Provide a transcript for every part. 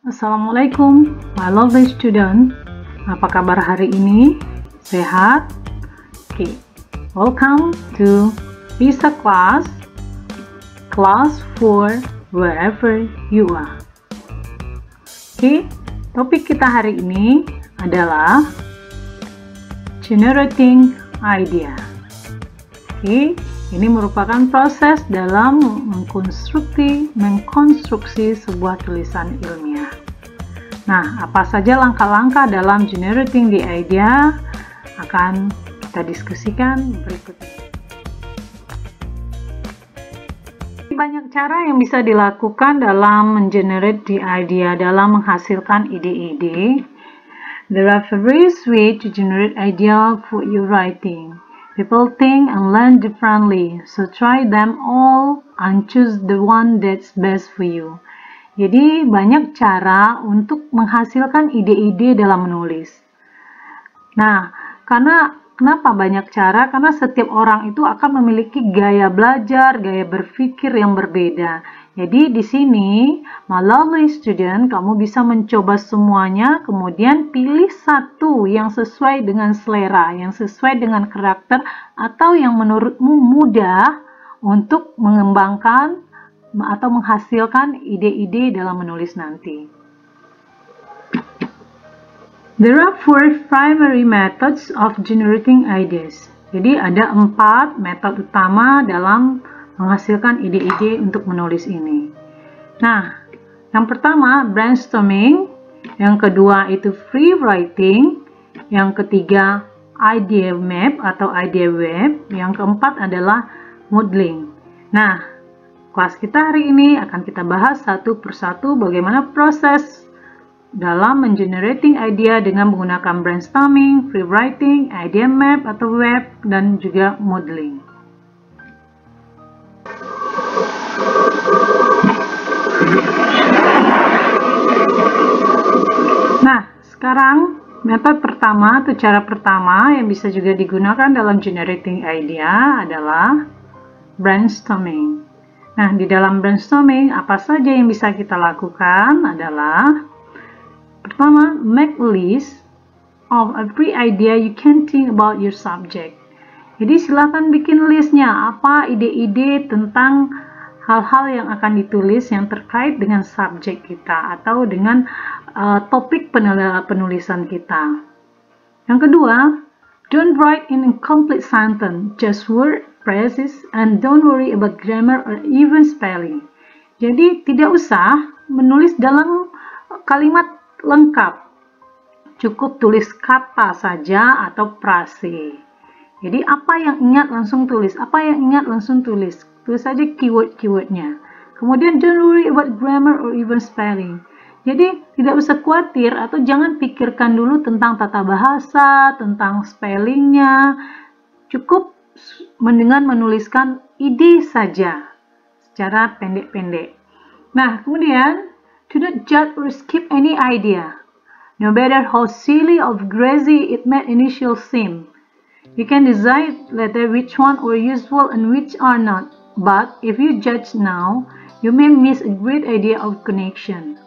Assalamualaikum, my lovely student. Apa kabar hari ini? Sehat? Oke, welcome to Bisa Class 4 wherever you are. Oke, topik kita hari ini adalah generating idea. Oke, ini merupakan proses dalam mengkonstruksi sebuah tulisan ilmiah. Nah, apa saja langkah-langkah dalam generating the idea akan kita diskusikan berikut ini. Banyak cara yang bisa dilakukan dalam mengenerate the idea, dalam menghasilkan ide-ide. There are various ways to generate idea for your writing. People think and learn differently, so try them all and choose the one that's best for you. Jadi banyak cara untuk menghasilkan ide-ide dalam menulis. Nah, kenapa banyak cara? Karena setiap orang itu akan memiliki gaya belajar, gaya berpikir yang berbeda. Jadi di sini, my lovely student, kamu bisa mencoba semuanya, kemudian pilih satu yang sesuai dengan selera, yang sesuai dengan karakter, atau yang menurutmu mudah untuk mengembangkan atau menghasilkan ide-ide dalam menulis nanti. There are 4 primary methods of generating ideas. Jadi ada 4 metode utama dalam menghasilkan ide-ide untuk menulis ini. Nah, yang pertama brainstorming, yang kedua itu free writing, yang ketiga idea map atau idea web, yang keempat adalah modeling. Nah, kelas kita hari ini akan kita bahas satu persatu bagaimana proses dalam mengenerating idea dengan menggunakan brainstorming, free writing, idea map atau web, dan juga modeling. Nah, sekarang metode pertama atau cara pertama yang bisa juga digunakan dalam generating idea adalah brainstorming. Nah, di dalam brainstorming apa saja yang bisa kita lakukan adalah pertama, make a list of every idea you can think about your subject. Jadi silakan bikin listnya, apa ide-ide tentang hal-hal yang akan ditulis yang terkait dengan subjek kita atau dengan topik penulisan kita. Yang kedua, don't write in incomplete sentence, just word, phrases, and don't worry about grammar or even spelling. Jadi tidak usah menulis dalam kalimat lengkap, cukup tulis kata saja atau frase. Jadi apa yang ingat langsung tulis, apa yang ingat langsung tulis. Tulis saja keyword-keywordnya. Kemudian don't worry about grammar or even spelling. Jadi tidak usah khawatir atau jangan pikirkan dulu tentang tata bahasa, tentang spellingnya. Cukup dengan menuliskan ide saja secara pendek-pendek. Nah, kemudian do not judge or skip any idea, no matter how silly or crazy it may initially seem. You can decide later which one are useful and which are not. But if you judge now, you may miss a great idea of connection.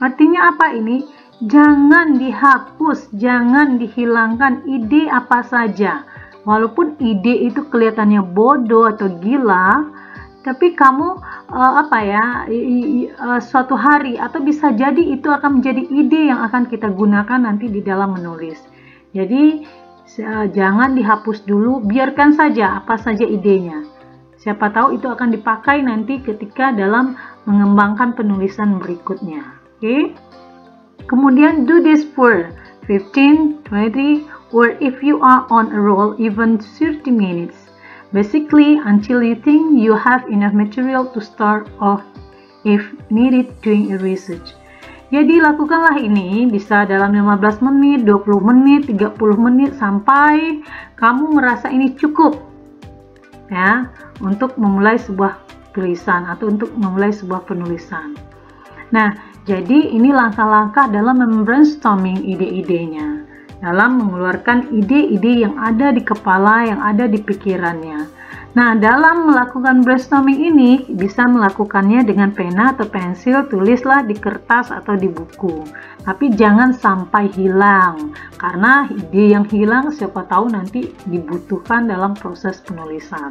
Artinya apa ini? Jangan dihapus, jangan dihilangkan ide apa saja. Walaupun ide itu kelihatannya bodoh atau gila, tapi kamu suatu hari atau bisa jadi itu akan menjadi ide yang akan kita gunakan nanti di dalam menulis. Jadi jangan dihapus dulu, biarkan saja apa saja idenya. Siapa tahu itu akan dipakai nanti ketika dalam mengembangkan penulisan berikutnya. Oke? Kemudian do this for 15, 20, or if you are on a roll, even 30 minutes. Basically, until you think you have enough material to start off if needed doing a research. Jadi lakukanlah ini bisa dalam 15 menit, 20 menit, 30 menit sampai kamu merasa ini cukup ya untuk memulai sebuah tulisan atau untuk memulai sebuah penulisan. Nah, jadi ini langkah-langkah dalam membrainstorming ide-idenya, dalam mengeluarkan ide-ide yang ada di kepala, yang ada di pikirannya. Nah, dalam melakukan brainstorming ini bisa melakukannya dengan pena atau pensil, tulislah di kertas atau di buku. Tapi jangan sampai hilang, karena ide yang hilang siapa tahu nanti dibutuhkan dalam proses penulisan.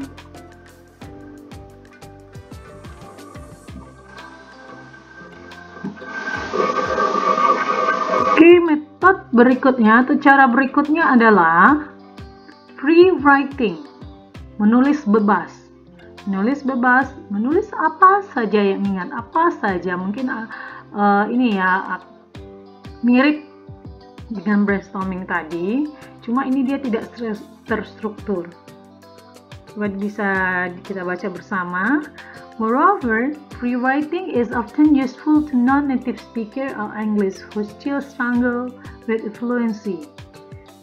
Oke, metode berikutnya atau cara berikutnya adalah free writing. Menulis bebas. Menulis bebas, menulis apa saja yang ingat, apa saja. Mungkin ini ya mirip dengan brainstorming tadi, cuma ini dia tidak terstruktur. Coba bisa kita baca bersama. Moreover, free writing is often useful to non-native speakers of English who still struggle with fluency.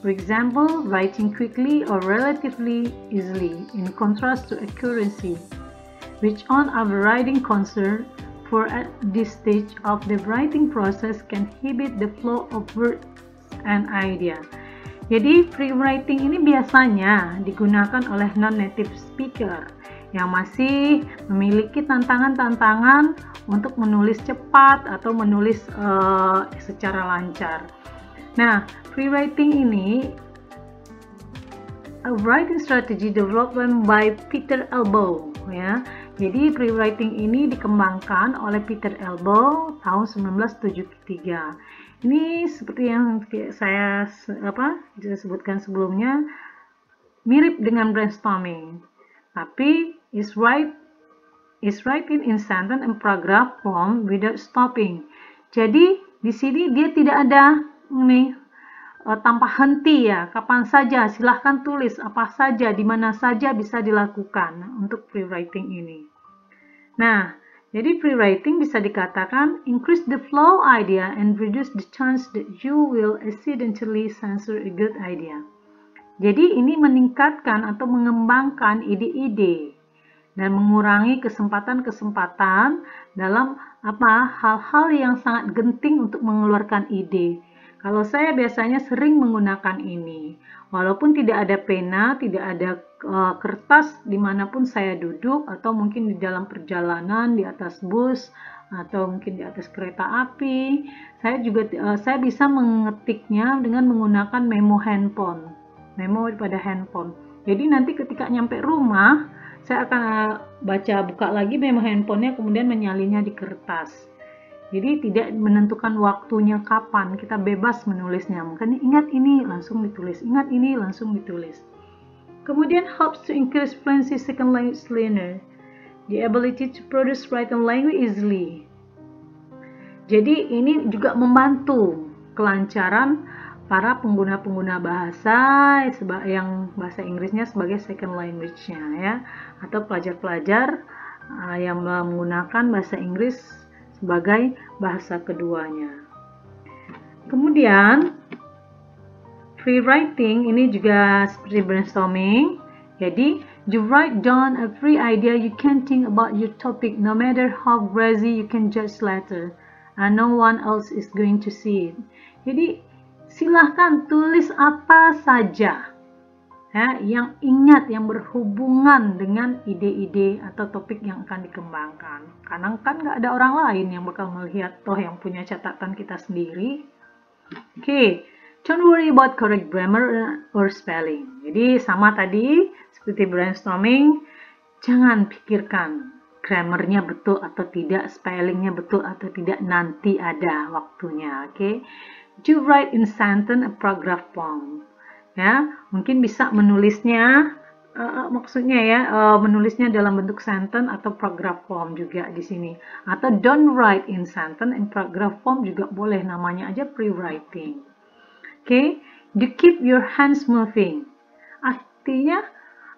For example, writing quickly or relatively easily, in contrast to accuracy, which on our writing concern for at this stage of the writing process can inhibit the flow of words and idea. Jadi free writing ini biasanya digunakan oleh non-native speaker yang masih memiliki tantangan-tantangan untuk menulis cepat atau menulis secara lancar. Nah, free writing ini a writing strategy developed by Peter Elbow ya. Jadi free writing ini dikembangkan oleh Peter Elbow tahun 1973. Ini seperti yang saya sebutkan sebelumnya, mirip dengan brainstorming. Tapi is writing in sentence and paragraph form without stopping. Jadi di sini dia tidak ada tanpa henti ya, kapan saja silahkan tulis apa saja, di mana saja bisa dilakukan untuk free writing ini. Nah, jadi free writing bisa dikatakan increase the flow idea and reduce the chance that you will accidentally censor a good idea. Jadi ini meningkatkan atau mengembangkan ide-ide dan mengurangi kesempatan-kesempatan dalam hal-hal yang sangat genting untuk mengeluarkan ide. Kalau saya biasanya sering menggunakan ini, walaupun tidak ada pena, tidak ada kertas dimanapun saya duduk, atau mungkin di dalam perjalanan, di atas bus, atau mungkin di atas kereta api, saya bisa mengetiknya dengan menggunakan memo pada handphone. Jadi nanti ketika nyampe rumah, saya akan buka lagi memo handphonenya, kemudian menyalinnya di kertas. Jadi tidak menentukan waktunya kapan, kita bebas menulisnya. Makanya ingat ini langsung ditulis, ingat ini langsung ditulis. Kemudian helps to increase fluency second language learner, the ability to produce written language easily. Jadi ini juga membantu kelancaran para pengguna-pengguna bahasa yang bahasa Inggrisnya sebagai second language-nya ya, atau pelajar-pelajar yang menggunakan bahasa Inggris sebagai bahasa keduanya. Kemudian free writing ini juga seperti brainstorming. Jadi you write down a free idea you can think about your topic, no matter how crazy you can judge later, and no one else is going to see it. Jadi silahkan tulis apa saja ya, yang ingat, yang berhubungan dengan ide-ide atau topik yang akan dikembangkan. Karena kan nggak ada orang lain yang bakal melihat, toh yang punya catatan kita sendiri. Oke, don't worry about correct grammar or spelling. Jadi sama tadi seperti brainstorming, jangan pikirkan grammarnya betul atau tidak, spellingnya betul atau tidak, nanti ada waktunya. Oke, you write in sentence a paragraph form. Ya, mungkin bisa menulisnya menulisnya dalam bentuk sentence atau paragraph form juga di sini. Atau don't write in sentence and paragraph form juga boleh, namanya aja free writing. Oke, you keep your hands moving. Artinya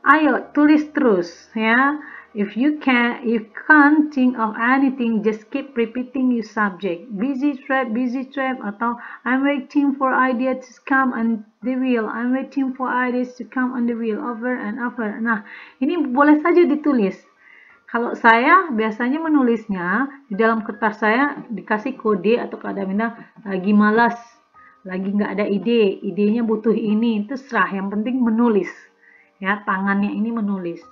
ayo tulis terus ya. If you can't think of anything, just keep repeating your subject. Busy trap, atau I'm waiting for ideas to come on the wheel. I'm waiting for ideas to come on the wheel, over and over. Nah, ini boleh saja ditulis. Kalau saya biasanya menulisnya di dalam kertas, saya dikasih kode atau kadang-kadang lagi malas, lagi nggak ada ide, idenya butuh ini, terserah. Yang penting menulis. Ya, tangannya ini menulis.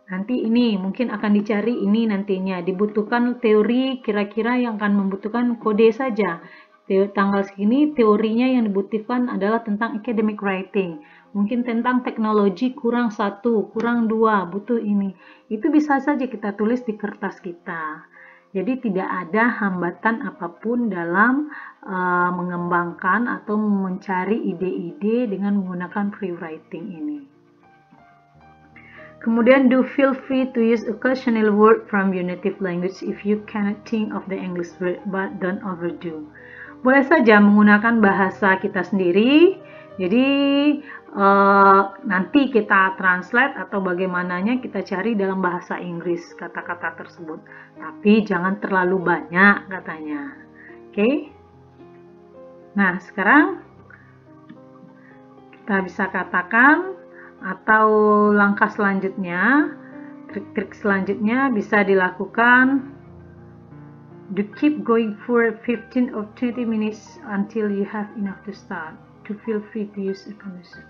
nanti ini mungkin akan dicari ini nantinya, dibutuhkan teori kira-kira yang akan membutuhkan kode saja. Tanggal segini teorinya yang dibutuhkan adalah tentang academic writing, mungkin tentang teknologi kurang 1, kurang 2, butuh ini. Itu bisa saja kita tulis di kertas kita. Jadi tidak ada hambatan apapun dalam mengembangkan atau mencari ide-ide dengan menggunakan free writing ini. Kemudian do feel free to use occasional word from your native language if you cannot think of the English word, but don't overdo. Boleh saja menggunakan bahasa kita sendiri. Jadi nanti kita translate atau bagaimananya kita cari dalam bahasa Inggris kata-kata tersebut. Tapi jangan terlalu banyak katanya. Oke? Nah, sekarang kita bisa katakan atau langkah selanjutnya, trik-trik selanjutnya bisa dilakukan. To keep going for 15 or 20 minutes until you have enough to start. To feel free to use a condition.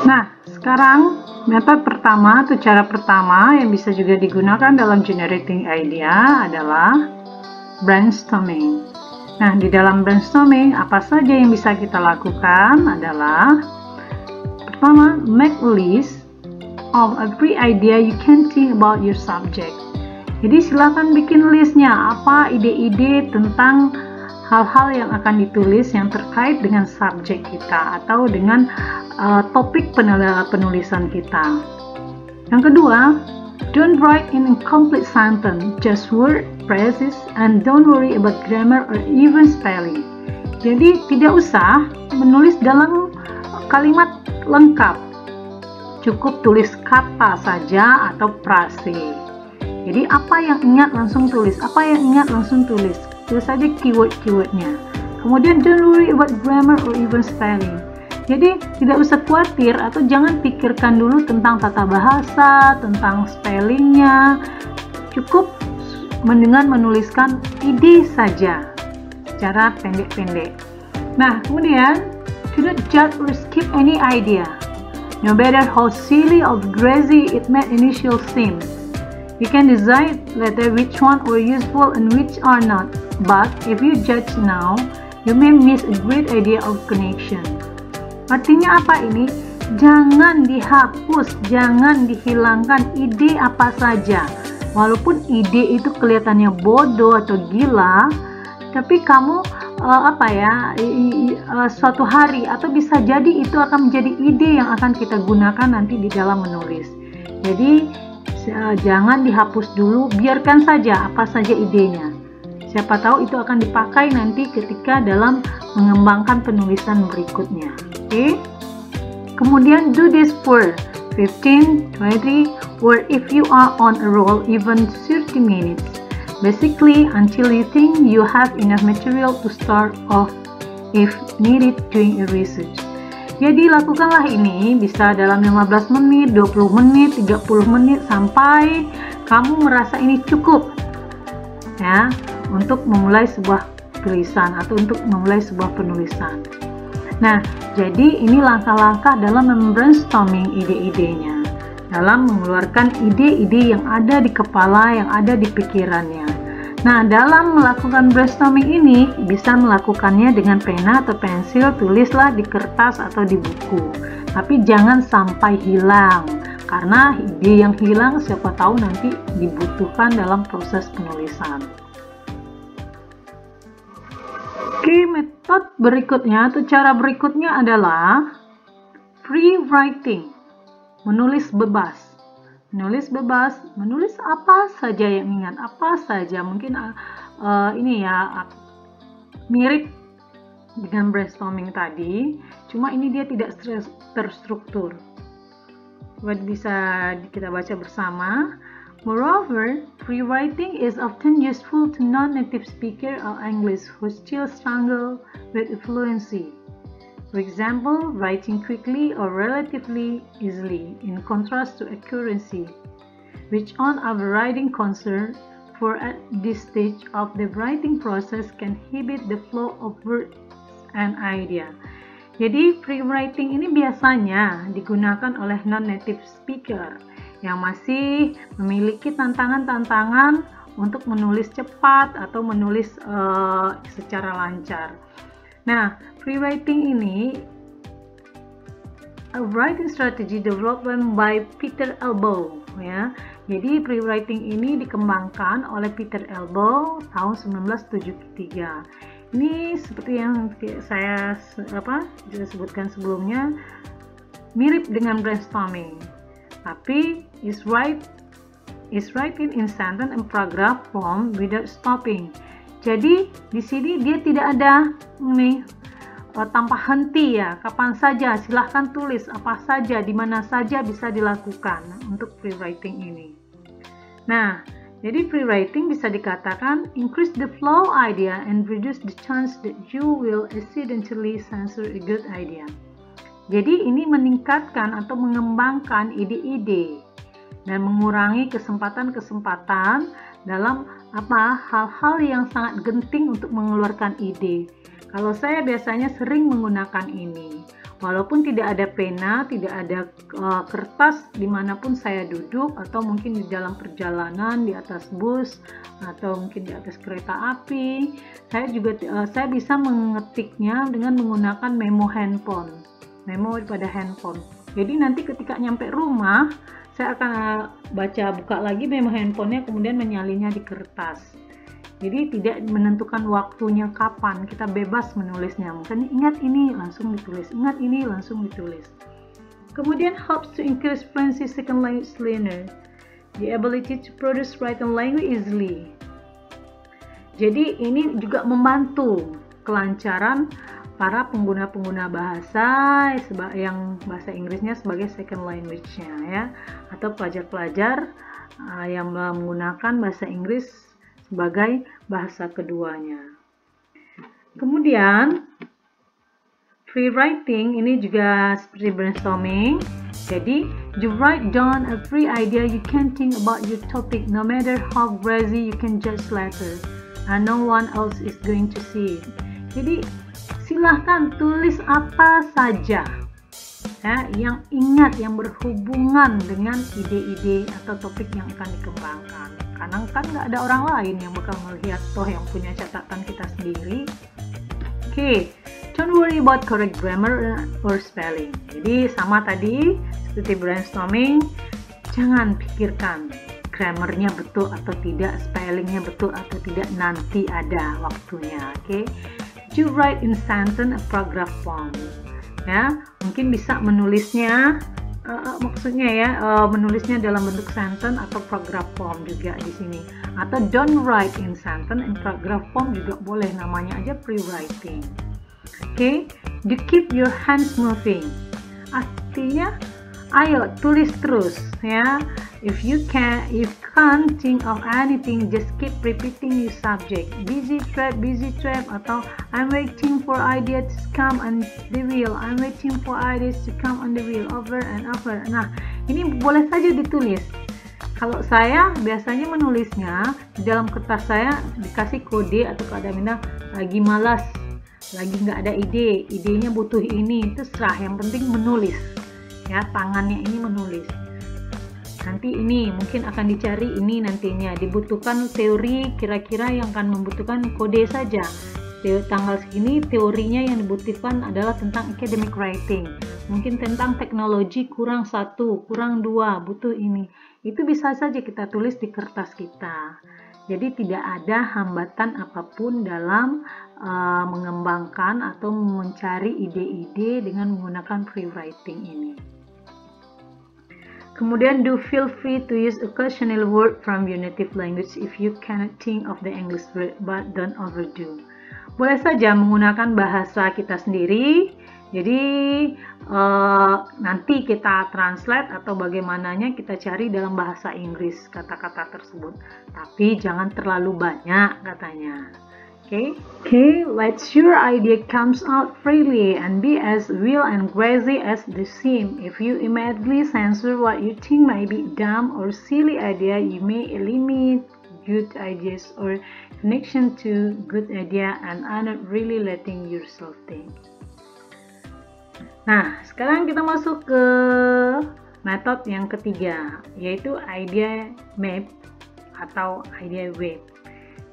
Nah, sekarang metode pertama atau cara pertama yang bisa juga digunakan dalam generating idea adalah brainstorming. Nah, di dalam brainstorming apa saja yang bisa kita lakukan adalah pertama, make a list of every idea you can think about your subject. Jadi silakan bikin listnya, apa ide-ide tentang hal-hal yang akan ditulis yang terkait dengan subjek kita atau dengan topik penulisan kita. Yang kedua, don't write in incomplete sentence, just word, phrases, and don't worry about grammar or even spelling. Jadi tidak usah menulis dalam kalimat lengkap, cukup tulis kata saja atau frase. Jadi apa yang ingat langsung tulis, apa yang ingat langsung tulis. Tulis saja keyword-keywordnya. Kemudian don't worry about grammar or even spelling. Jadi tidak usah khawatir atau jangan pikirkan dulu tentang tata bahasa, tentang spellingnya. Cukup dengan menuliskan ide saja secara pendek-pendek. Nah, kemudian do not judge or skip any idea, no matter how silly or crazy it may initially seem. You can decide later which one are useful and which are not. But if you judge now, you may miss a great idea of connection. Artinya apa ini? Jangan dihapus, jangan dihilangkan ide apa saja. Walaupun ide itu kelihatannya bodoh atau gila, tapi kamu suatu hari atau bisa jadi itu akan menjadi ide yang akan kita gunakan nanti di dalam menulis. Jadi jangan dihapus dulu, biarkan saja apa saja idenya. Siapa tahu itu akan dipakai nanti ketika dalam mengembangkan penulisan berikutnya. Oke? Kemudian do this for 15, 20, or if you are on a roll, even 30 minutes. Basically, until you think you have enough material to start off if needed doing a research. Jadi lakukanlah ini bisa dalam 15 menit, 20 menit, 30 menit sampai kamu merasa ini cukup ya untuk memulai sebuah tulisan atau untuk memulai sebuah penulisan. Nah, jadi ini langkah-langkah dalam membrainstorming ide-idenya, dalam mengeluarkan ide-ide yang ada di kepala, yang ada di pikirannya. Nah, dalam melakukan brainstorming ini bisa melakukannya dengan pena atau pensil, tulislah di kertas atau di buku. Tapi jangan sampai hilang, karena ide yang hilang siapa tahu nanti dibutuhkan dalam proses penulisan. Oke, metode berikutnya atau cara berikutnya adalah free writing, menulis bebas. Menulis bebas, menulis apa saja yang ingat, apa saja. Mungkin ini ya mirip dengan brainstorming tadi, cuma ini dia tidak terstruktur. Bisa kita baca bersama. Moreover, free writing is often useful to non-native speakers of English who still struggle with fluency. For example, writing quickly or relatively easily, in contrast to accuracy, which on our writing concern for at this stage of the writing process can inhibit the flow of words and idea. Jadi free writing ini biasanya digunakan oleh non-native speaker yang masih memiliki tantangan-tantangan untuk menulis cepat atau menulis secara lancar. Nah, free writing ini a writing strategy developed by Peter Elbow, ya. Jadi free writing ini dikembangkan oleh Peter Elbow tahun 1973. Ini seperti yang saya sebutkan sebelumnya, mirip dengan brainstorming, tapi is writing in sentence and paragraph form without stopping. Jadi di sini dia tidak ada tanpa henti, ya, kapan saja silahkan tulis apa saja, di mana saja bisa dilakukan untuk free writing ini. Nah, jadi free writing bisa dikatakan increase the flow idea and reduce the chance that you will accidentally censor a good idea. Jadi ini meningkatkan atau mengembangkan ide-ide dan mengurangi kesempatan-kesempatan dalam hal-hal yang sangat genting untuk mengeluarkan ide. Kalau saya biasanya sering menggunakan ini. Walaupun tidak ada pena, tidak ada kertas dimanapun saya duduk, atau mungkin di dalam perjalanan, di atas bus, atau mungkin di atas kereta api, saya bisa mengetiknya dengan menggunakan memo pada handphone. Jadi nanti ketika nyampe rumah, saya akan buka lagi memo handphonenya, kemudian menyalinnya di kertas. Jadi tidak menentukan waktunya kapan, kita bebas menulisnya. Mungkin ingat ini langsung ditulis, ingat ini langsung ditulis. Kemudian helps to increase fluency second language learner, the ability to produce written language easily. Jadi ini juga membantu kelancaran para pengguna-pengguna bahasa yang bahasa Inggrisnya sebagai second language-nya, ya, atau pelajar-pelajar yang menggunakan bahasa Inggris sebagai bahasa keduanya. Kemudian free writing ini juga seperti brainstorming. Jadi you write down a free idea you can think about your topic, no matter how crazy you can judge later, and no one else is going to see it. Jadi silahkan tulis apa saja, ya, yang berhubungan dengan ide-ide atau topik yang akan dikembangkan. Karena kan nggak ada orang lain yang bakal melihat, toh yang punya catatan kita sendiri. Okay, don't worry about correct grammar or spelling. Jadi sama tadi seperti brainstorming, jangan pikirkan grammarnya betul atau tidak, spellingnya betul atau tidak, nanti ada waktunya. Okay, you write in sentence and paragraph form. Ya, mungkin bisa menulisnya menulisnya dalam bentuk sentence atau paragraph form juga di sini. Atau don't write in sentence and paragraph form juga boleh, namanya aja free writing. Okay, you keep your hands moving. Artinya, ayo tulis terus, ya. If you can't think of anything, just keep repeating your subject. Busy trap, atau I'm waiting for ideas to come on the wheel. I'm waiting for ideas to come on the wheel, over and over. Nah, ini boleh saja ditulis. Kalau saya biasanya menulisnya di dalam kertas, saya dikasih kode atau kadang-kadang lagi malas, lagi nggak ada ide, idenya butuh ini, terserah, yang penting menulis. Ya, tangannya ini menulis. Nanti ini mungkin akan dicari, ini nantinya dibutuhkan teori, kira-kira yang akan membutuhkan kode saja. Tanggal segini teorinya yang dibutuhkan adalah tentang academic writing, mungkin tentang teknologi kurang 1, kurang 2, butuh ini. Itu bisa saja kita tulis di kertas kita. Jadi tidak ada hambatan apapun dalam mengembangkan atau mencari ide-ide dengan menggunakan free writing ini. Kemudian do feel free to use occasional word from your native language if you cannot think of the English word, but don't overdo. Boleh saja menggunakan bahasa kita sendiri. Jadi nanti kita translate atau bagaimananya kita cari dalam bahasa Inggris kata-kata tersebut. Tapi jangan terlalu banyak katanya. Okay, let your idea comes out freely and be as wild and crazy as the seem. If you immediately censor what you think might be dumb or silly idea, you may eliminate good ideas or connection to good idea and are not really letting yourself think. Nah, sekarang kita masuk ke metode yang ketiga, yaitu idea map atau idea web.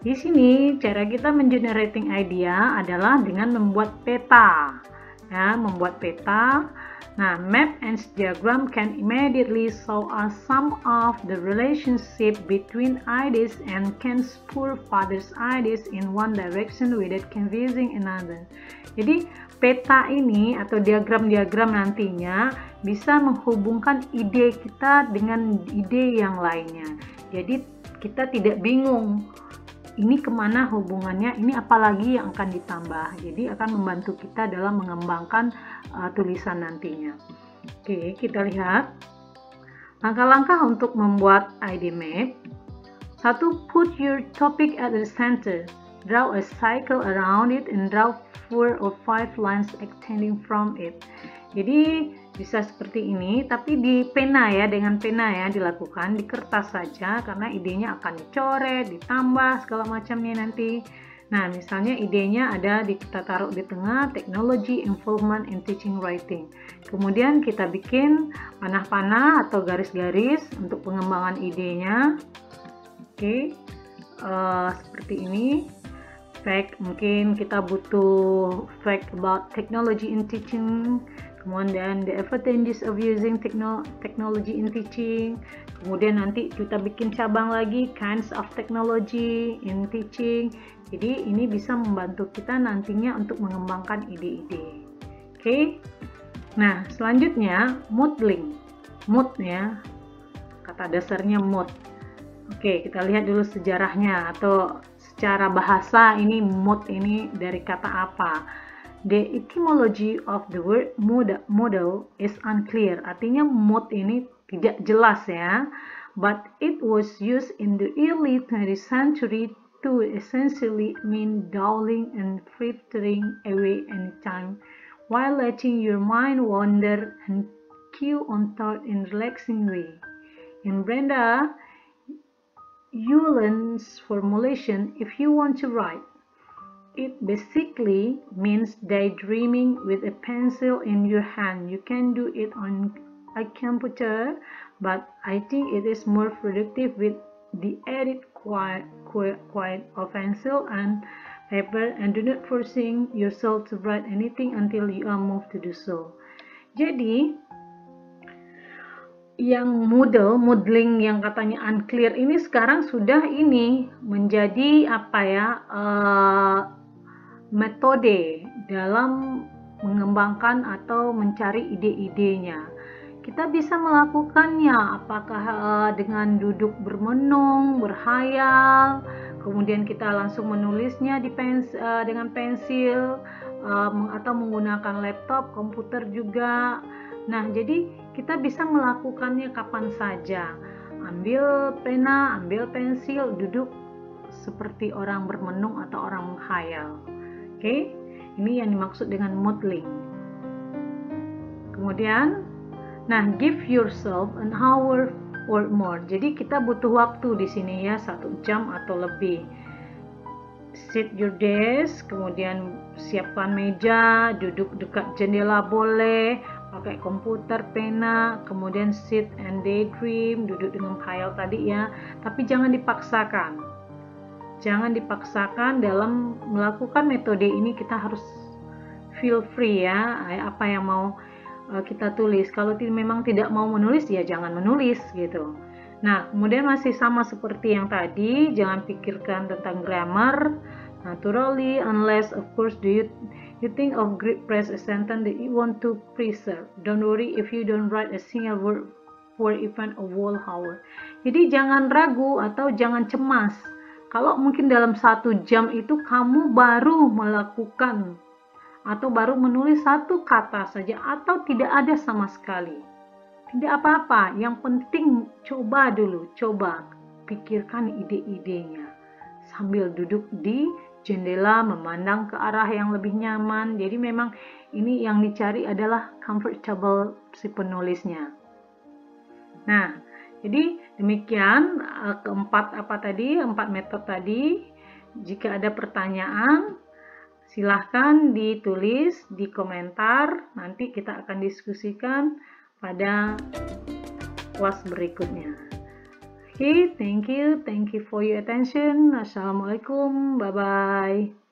Di sini cara kita mengenerating idea adalah dengan membuat peta. Ya, membuat peta. Nah, map and diagram can immediately show us some of the relationship between ideas and can spur further ideas in one direction without confusing another. Jadi, peta ini atau diagram-diagram nantinya bisa menghubungkan ide kita dengan ide yang lainnya. Jadi, kita tidak bingung ini kemana hubungannya, ini apalagi yang akan ditambah. Jadi akan membantu kita dalam mengembangkan tulisan nantinya. Oke, kita lihat langkah-langkah untuk membuat idea map. 1. Put your topic at the center. Draw a cycle around it and draw 4 or 5 lines extending from it. Jadi bisa seperti ini, tapi di pena ya, dengan pena ya dilakukan, di kertas saja karena idenya akan dicoret, ditambah segala macamnya nanti. Nah, misalnya idenya ada kita taruh di tengah, technology involvement in teaching writing. Kemudian kita bikin panah-panah atau garis-garis untuk pengembangan idenya. Oke, seperti ini. Fact, mungkin kita butuh fact about technology in teaching, kemudian the advantages of using technology in teaching, kemudian nanti kita bikin cabang lagi kinds of technology in teaching. Jadi ini bisa membantu kita nantinya untuk mengembangkan ide-ide. Oke. Nah, selanjutnya modeling. Mood ya. Kata dasarnya mood. Oke, kita lihat dulu sejarahnya atau secara bahasa ini mood ini dari kata apa. The etymology of the word model is unclear. Artinya mood ini tidak jelas ya. But it was used in the early 20th century to essentially mean dawdling and frittering away anytime while letting your mind wander and chew on thought in relaxing way. In Brenda Ulan's formulation, if you want to write, it basically means daydreaming with a pencil in your hand. You can do it on a computer, but I think it is more productive with the added quiet of pencil and paper, and do not forcing yourself to write anything until you are moved to do so. Jadi yang modeling yang katanya unclear ini sekarang sudah ini menjadi apa ya, metode dalam mengembangkan atau mencari ide-idenya. Kita bisa melakukannya apakah dengan duduk bermenung, berhayal, kemudian kita langsung menulisnya dengan pensil, atau menggunakan laptop, komputer juga. Nah, jadi kita bisa melakukannya kapan saja. Ambil pena, ambil pensil, duduk seperti orang bermenung atau orang menghayal. Oke, ini yang dimaksud dengan modeling. Kemudian, nah, give yourself an hour or more. Jadi kita butuh waktu di sini ya, 1 jam atau lebih. Sit your desk, kemudian siapkan meja, duduk dekat jendela boleh, pakai komputer, pena, kemudian sit and daydream, duduk dengan khayal tadi ya. Tapi jangan dipaksakan. Jangan dipaksakan dalam melakukan metode ini, kita harus feel free ya, apa yang mau kita tulis. Kalau memang tidak mau menulis ya jangan menulis gitu. Nah, kemudian masih sama seperti yang tadi, jangan pikirkan tentang grammar naturally unless of course you think of great phrase a sentence that you want to preserve. Don't worry if you don't write a single word for even a whole hour. Jadi jangan ragu atau jangan cemas kalau mungkin dalam 1 jam itu kamu baru melakukan atau baru menulis 1 kata saja atau tidak ada sama sekali. Tidak apa-apa, yang penting coba dulu, coba pikirkan ide-idenya sambil duduk di jendela memandang ke arah yang lebih nyaman. Jadi memang ini yang dicari adalah comfortable si penulisnya. Nah, jadi demikian keempat metode tadi. Jika ada pertanyaan Silahkan ditulis di komentar, nanti kita akan diskusikan pada kelas berikutnya. Okay, thank you for your attention. Assalamualaikum, bye-bye.